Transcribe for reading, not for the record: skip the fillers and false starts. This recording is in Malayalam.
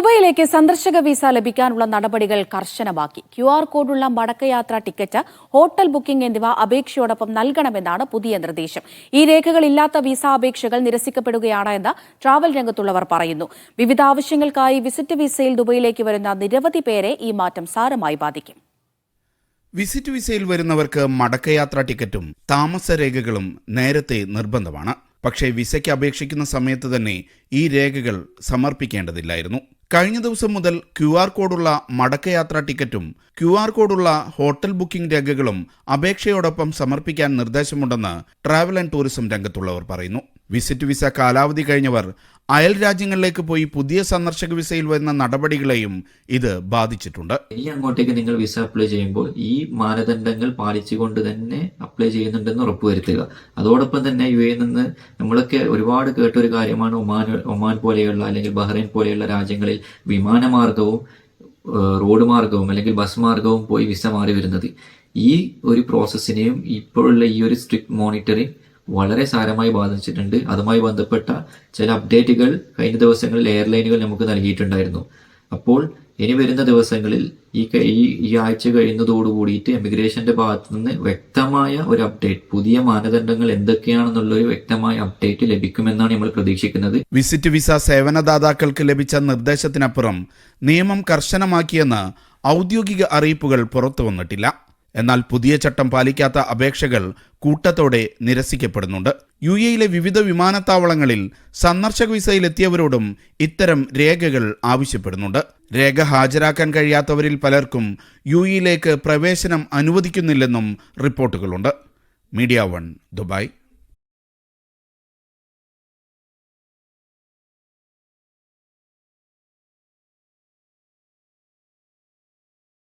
ദുബായിലേക്ക് സന്ദർശക വിസ ലഭിക്കാനുള്ള നടപടികൾ കർശനമാക്കി. QR കോഡുള്ള മടക്കയാത്രാ ടിക്കറ്റ്, ഹോട്ടൽ ബുക്കിംഗ് എന്നിവ അപേക്ഷയോടൊപ്പം നൽകണമെന്നാണ് പുതിയ നിർദ്ദേശം. ഈ രേഖകളില്ലാത്ത വിസ അപേക്ഷകൾ നിരസിക്കപ്പെടുകയാണ് എന്ന് ട്രാവൽ രംഗത്തുള്ളവർ പറയുന്നു. വിവിധ ആവശ്യങ്ങൾക്കായി വിസിറ്റ് വിസയിൽ ദുബായിലേക്ക് വരുന്ന നിരവധി പേരെ ഈ മാറ്റം സാരമായി ബാധിക്കും. വിസിറ്റ് വിസയിൽ വരുന്നവർക്ക് മടക്കയാത്രാ ടിക്കറ്റും താമസരേഖകളും നേരത്തെ നിർബന്ധമാണ്. പക്ഷേ വിസയ്ക്ക് അപേക്ഷിക്കുന്ന സമയത്ത് തന്നെ ഈ രേഖകൾ സമർപ്പിക്കേണ്ടതില്ലായിരുന്നു. കഴിഞ്ഞ ദിവസം മുതൽ QR കോഡുള്ള മടക്കയാത്രാ ടിക്കറ്റും QR കോഡുള്ള ഹോട്ടൽ ബുക്കിംഗ് രേഖകളും അപേക്ഷയോടൊപ്പം സമർപ്പിക്കാൻ നിർദ്ദേശമുണ്ടെന്ന് ട്രാവൽ ആൻഡ് ടൂറിസം രംഗത്തുള്ളവർ പറയുന്നു. വിസിറ്റ് വിസ കാലാവധി കഴിഞ്ഞവർ അയൽ രാജ്യങ്ങളിലേക്ക് പോയി പുതിയ സന്ദർശക വിസയിൽ വരുന്ന നടപടികളെയും ഇത് ബാധിച്ചിട്ടുണ്ട്. ഇനി അങ്ങോട്ടേക്ക് നിങ്ങൾ വിസ അപ്ലൈ ചെയ്യുമ്പോൾ ഈ മാനദണ്ഡങ്ങൾ പാലിച്ചുകൊണ്ട് തന്നെ അപ്ലൈ ചെയ്യുന്നുണ്ടെന്ന് ഉറപ്പുവരുത്തുക. അതോടൊപ്പം തന്നെ UAE നിന്ന് നമ്മളൊക്കെ ഒരുപാട് കേട്ടൊരു കാര്യമാണ് ഒമാൻ പോലെയുള്ള അല്ലെങ്കിൽ ബഹ്റൈൻ പോലെയുള്ള രാജ്യങ്ങളിൽ വിമാനമാർഗവും റോഡ് മാർഗവും അല്ലെങ്കിൽ ബസ് മാർഗവും പോയി വിസ മാറി വരുന്നത്. ഈ ഒരു പ്രോസസ്സിനെയും ഇപ്പോഴുള്ള ഈ ഒരു സ്ട്രിക്റ്റ് മോണിറ്ററിംഗ് വളരെ സാരമായി ബാധിച്ചിട്ടുണ്ട്. അതുമായി ബന്ധപ്പെട്ട ചില അപ്ഡേറ്റുകൾ കഴിഞ്ഞ ദിവസങ്ങളിൽ എയർലൈനുകൾ നമുക്ക് നൽകിയിട്ടുണ്ടായിരുന്നു. അപ്പോൾ ഇനി വരുന്ന ദിവസങ്ങളിൽ ഈ ആഴ്ച കഴിയുന്നതോടുകൂടിയിട്ട് എമിഗ്രേഷന്റെ ഭാഗത്തു നിന്ന് വ്യക്തമായ ഒരു അപ്ഡേറ്റ്, പുതിയ മാനദണ്ഡങ്ങൾ എന്തൊക്കെയാണെന്നുള്ള ഒരു വ്യക്തമായ അപ്ഡേറ്റ് ലഭിക്കുമെന്നാണ് നമ്മൾ പ്രതീക്ഷിക്കുന്നത്. വിസിറ്റ് വിസ സേവനദാതാക്കൾക്ക് ലഭിച്ച നിർദ്ദേശത്തിനപ്പുറം നിയമം കർശനമാക്കിയെന്ന് ഔദ്യോഗിക അറിയിപ്പുകൾ പുറത്തു വന്നിട്ടില്ല. എന്നാൽ പുതിയ ചട്ടം പാലിക്കാത്ത അപേക്ഷകൾ കൂട്ടത്തോടെ നിരസിക്കപ്പെടുന്നുണ്ട്. UAEയിലെ വിവിധ വിമാനത്താവളങ്ങളിൽ സന്ദർശക വിസയിലെത്തിയവരോടും ഇത്തരം രേഖകൾ ആവശ്യപ്പെടുന്നുണ്ട്. രേഖ ഹാജരാക്കാൻ കഴിയാത്തവരിൽ പലർക്കും UAEയിലേക്ക് പ്രവേശനം അനുവദിക്കുന്നില്ലെന്നും റിപ്പോർട്ടുകളുണ്ട്. Media 1 Dubai.